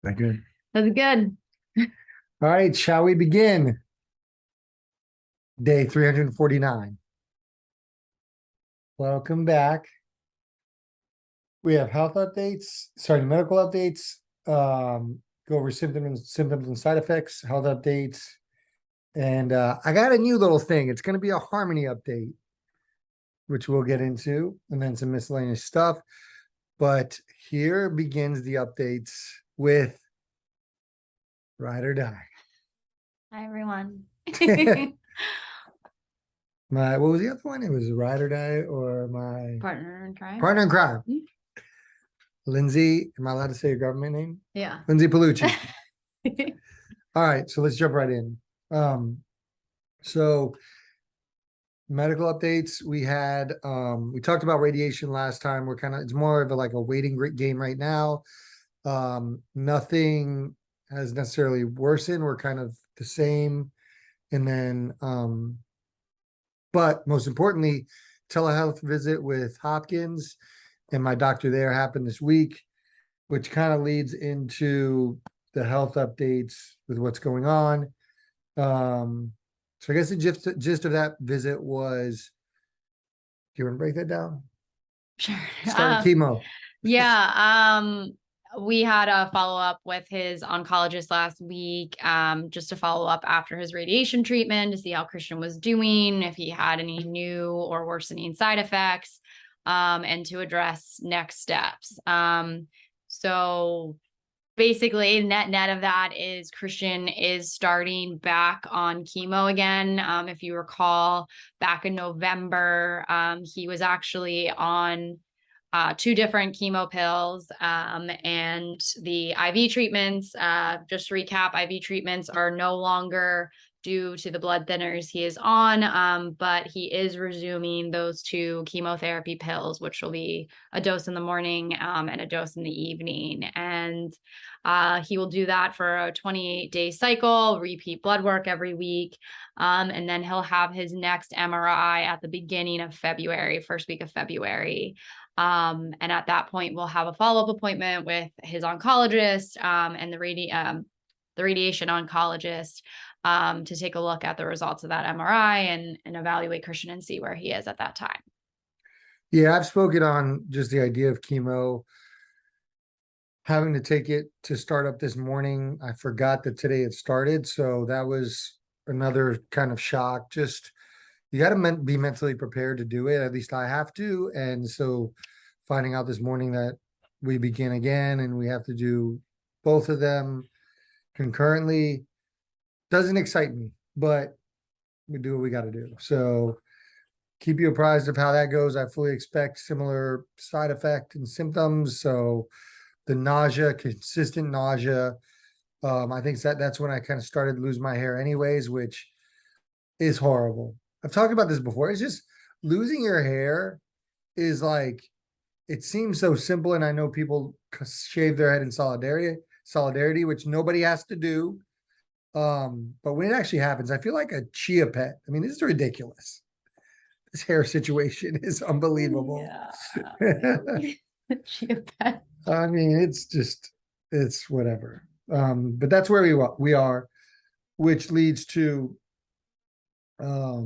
That good? That's good. All right, shall we begin? Day 349. Welcome back. We have health updates, medical updates, go over symptoms and side effects, health updates, and I got a new little thing. It's going to be a harmony update, which we'll get into, and then some miscellaneous stuff. But here begins the updates with Ride or Die. Hi, everyone. What was the other one? It was Ride or Die or my Partner in crime. partner in crime. Lindsay, am I allowed to say your government name? Yeah. Lindsay Palucci. All right, so let's jump right in. So medical updates. We talked about radiation last time. It's more of like a waiting game right now. Nothing has necessarily worsened. We're kind of the same. And then, but most importantly, telehealth visit with Hopkins and my doctor there happened this week, which kind of leads into the health updates with what's going on. So I guess the gist of that visit was, do you want to break that down? Sure. Start with chemo. Yeah. We had a follow-up with his oncologist last week, just to follow up after his radiation treatment to see how Christian was doing, if he had any new or worsening side effects, and to address next steps. So basically net of that is Christian is starting back on chemo again. If you recall, back in November, he was actually on two different chemo pills, and the IV treatments, just to recap, IV treatments are no longer due to the blood thinners he is on, but he is resuming those two chemotherapy pills, which will be a dose in the morning, and a dose in the evening. And he will do that for a 28-day cycle, repeat blood work every week. And then he'll have his next MRI at the beginning of February, first week of February. And at that point, we'll have a follow-up appointment with his oncologist, and the radiation oncologist, to take a look at the results of that MRI and evaluate Christian and see where he is at that time. Yeah, I've spoken on just the idea of chemo, having to take it to start up this morning. I forgot that today it started. So that was another kind of shock. Just, you got to be mentally prepared to do it. At least I have to. And so finding out this morning that we begin again and we have to do both of them concurrently doesn't excite me, but we do what we got to do. So keep you apprised of how that goes. I fully expect similar side effect and symptoms. So the nausea, consistent nausea. I think that's when I kind of started to lose my hair anyways, which is horrible. I've talked about this before. It's just losing your hair is like, it seems so simple. And I know people shave their head in solidarity, which nobody has to do. But when it actually happens, I feel like a chia pet. I mean, this is ridiculous. This hair situation is unbelievable. Yeah. Chia pet. I mean, it's whatever. But that's where we are, which leads to, I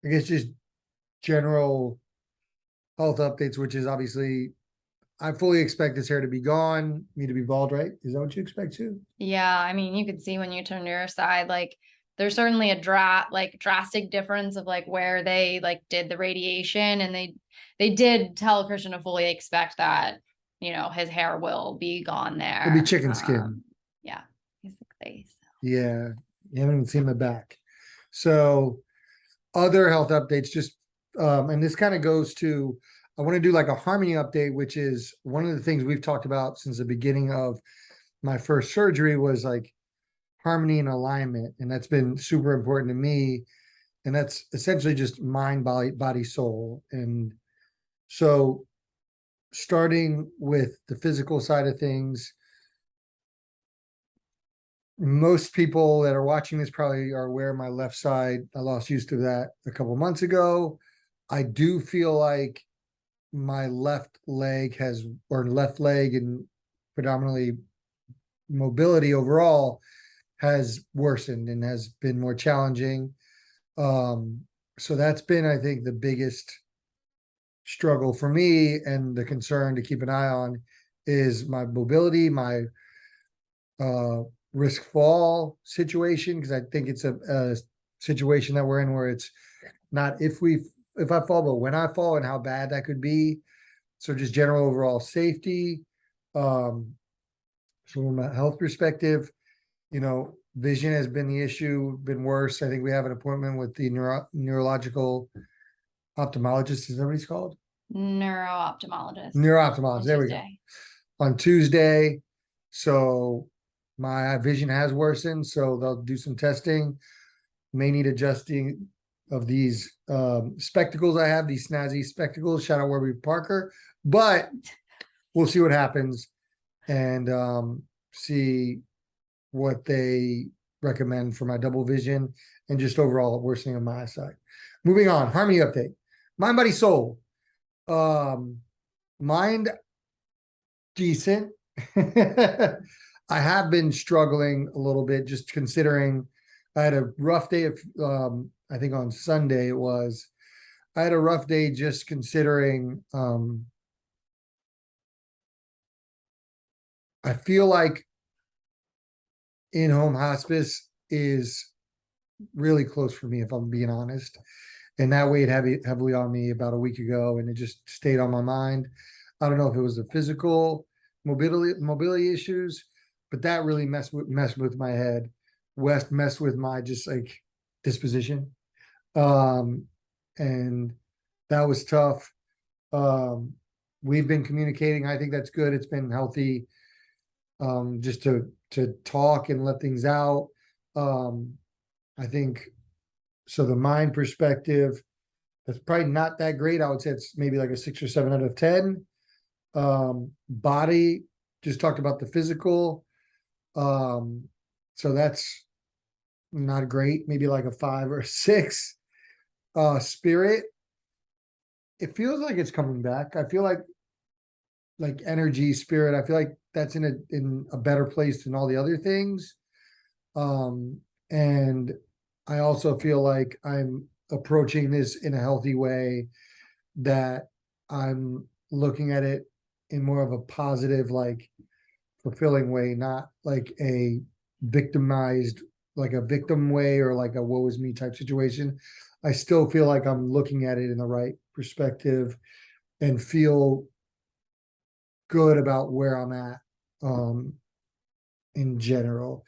guess, just general health updates, which is obviously, I fully expect this hair to be gone, me to be bald, right? Is that what you expect too? Yeah, I mean, you could see when you turn to your side, like there's certainly a drastic difference of like where they like did the radiation, and they did tell Christian to fully expect that, his hair will be gone It'll be there. chicken skin. Yeah, basically. So. Yeah, you haven't even seen the back. So other health updates, just and this kind of goes to, I want to do like a harmony update, which is one of the things we've talked about since the beginning of my first surgery was like harmony and alignment. And that's been super important to me. And that's essentially just mind, body, soul. And so starting with the physical side of things, most people that are watching this probably are aware of my left side. I lost use to that a couple months ago. I do feel like my left leg and predominantly mobility overall has worsened and has been more challenging. So that's been, I think, the biggest struggle for me, and the concern to keep an eye on is my mobility, my risk fall situation, because I think it's a situation that we're in where it's not if I fall, but when I fall and how bad that could be. So just general overall safety. Um, from a health perspective, vision has been the issue, been worse. I think we have an appointment with the neurological ophthalmologist. Is that what he's called? Neuro-ophthalmologist. Neuro-ophthalmologist. There we go. Tuesday. On Tuesday. So my vision has worsened. So they'll do some testing. May need adjusting of these spectacles I have, these snazzy spectacles. Shout out Warby Parker. But we'll see what happens and see what they recommend for my double vision and just overall worsening of my eyesight. Moving on, harmony update. Mind, body, soul. Mind, decent. I have been struggling a little bit, just considering I had a rough day of, I think on Sunday it was, I had a rough day just considering, I feel like in-home hospice is really close for me, if I'm being honest. And that weighed heavily on me about a week ago, and it just stayed on my mind. I don't know if it was the physical mobility issues, but that really messed with my head. Messed with my just like disposition. And that was tough. We've been communicating. I think that's good. It's been healthy. Just to talk and let things out. I think so. The mind perspective, that's probably not that great. I would say it's maybe like a 6 or 7 out of 10. Body, just talked about the physical. So that's not great. Maybe like a 5 or a 6. Spirit, it feels like it's coming back. I feel like energy, spirit. I feel like that's in a better place than all the other things. And I also feel like I'm approaching this in a healthy way, that I'm looking at it in more of a positive, like fulfilling way, not like a victimized, like a victim way or like a woe is me type situation. I still feel like I'm looking at it in the right perspective and feel good about where I'm at in general.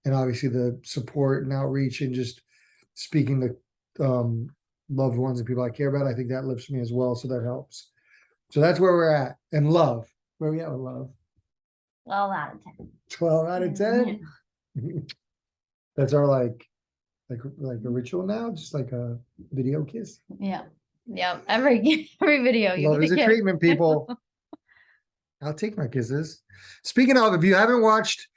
And obviously the support and outreach and just speaking to loved ones and people I care about, I think that lifts me as well. So that helps. So that's where we're at. And love. Where are we at with love? 12 out of 10. 12 out of 10? That's our like a ritual now, just like a video kiss. Yeah. Yeah. Every video. You Love get is a kiss. treatment, people. I'll take my kisses. Speaking of, if you haven't watched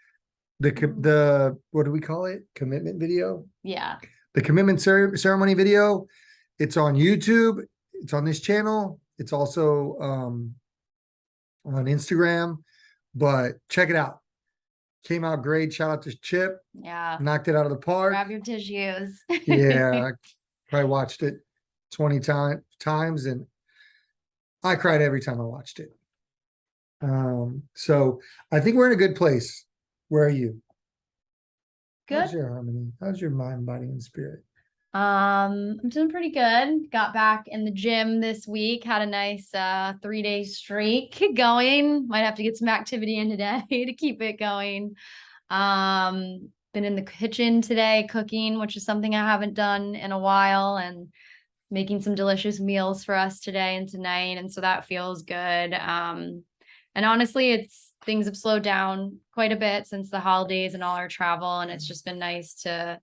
the what do we call it? Commitment video? Yeah. The commitment ceremony video. It's on YouTube. It's on this channel. It's also on Instagram. But check it out. Came out great. Shout out to Chip. Yeah. Knocked it out of the park. Grab your tissues. Yeah. I probably watched it 20 times and I cried every time I watched it. So I think we're in a good place. Where are you? Good. How's your harmony? How's your mind, body, and spirit? I'm doing pretty good. Got back in the gym this week. Had a nice 3-day streak going. Might have to get some activity in today to keep it going. Been in the kitchen today cooking, which is something I haven't done in a while, and making some delicious meals for us today and tonight. And so that feels good. And honestly, things have slowed down quite a bit since the holidays and all our travel. And it's just been nice to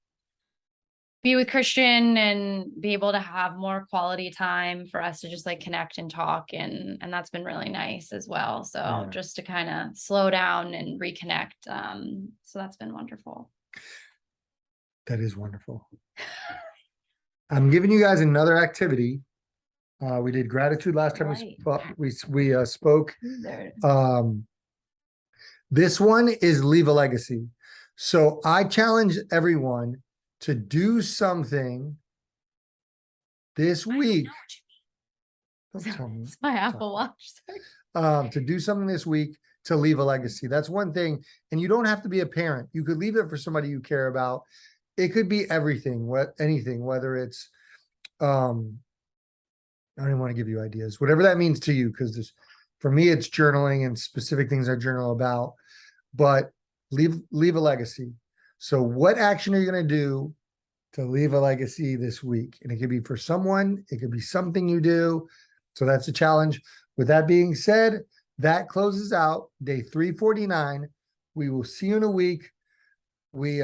be with Christian and be able to have more quality time for us to just like connect and talk. And that's been really nice as well. So Yeah. just to kind of slow down and reconnect. So that's been wonderful. That is wonderful. I'm giving you guys another activity. We did gratitude last time Right. we spoke. There. This one is leave a legacy. So I challenge everyone to do something this week. Don't tell me. It's my Apple Watch. Sorry. To do something this week to leave a legacy. That's one thing. And you don't have to be a parent. You could leave it for somebody you care about. It could be everything, anything, whether it's I don't even want to give you ideas, whatever that means to you, because for me, it's journaling and specific things I journal about, but leave a legacy. So what action are you going to do to leave a legacy this week? And it could be for someone, it could be something you do. So that's a challenge. With that being said, that closes out day 349. We will see you in a week. We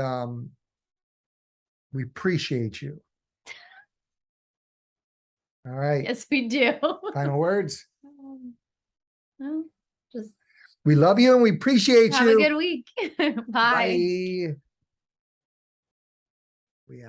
appreciate you. All right. Yes, we do. Final words. No, just We love you and we appreciate have you. a good week. Bye. Bye.